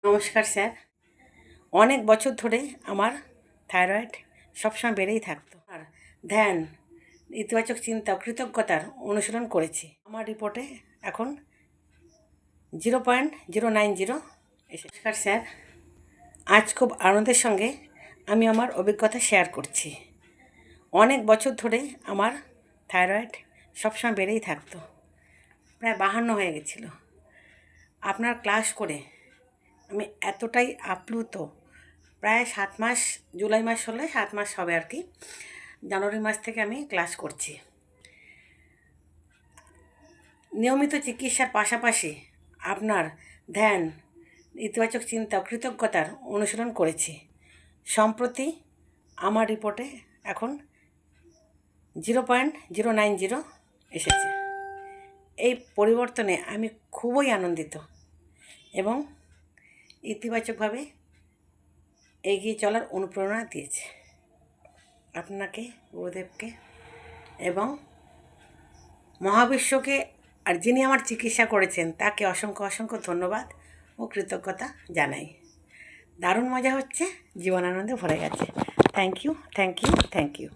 নমস্কার স্যার। অনেক বছর ধরে আমার থাইরয়েড সবসময় বেড়েই থাকতো। আর ধ্যান, ইতিবাচক চিন্তা ও কৃতজ্ঞতার অনুশীলন করেছি। আমার রিপোর্টে এখন 0.090 এসে। নমস্কার স্যার, আজ খুব আনন্দের সঙ্গে আমি আমার অভিজ্ঞতা শেয়ার করছি। অনেক বছর ধরে আমার থাইরয়েড সবসময় বেড়েই থাকতো, প্রায় 52 হয়ে গেছিলো। আপনার ক্লাস করে আমি এতটাই আপ্লুত, প্রায় 7 মাস, জুলাই মাস হলে 7 মাস হবে আর কি। জানুয়ারি মাস থেকে আমি ক্লাস করছি। নিয়মিত চিকিৎসার পাশাপাশি আপনার ধ্যান, ইতিবাচক চিন্তা ও কৃতজ্ঞতার অনুশীলন করেছি। সম্প্রতি আমার রিপোর্টে এখন 0.090 এসেছে। এই পরিবর্তনে আমি খুবই আনন্দিত এবং ইতিবাচকভাবে এগিয়ে চলার অনুপ্রেরণা দিয়েছে। আপনাকে, গুরুদেবকে এবং মহাবিশ্বকে, আর যিনি আমার চিকিৎসা করেছেন তাকে অসংখ্য অসংখ্য ধন্যবাদ ও কৃতজ্ঞতা জানাই। দারুণ মজা হচ্ছে, জীবনানন্দে ভরে গেছে। Thank you, thank you, thank you.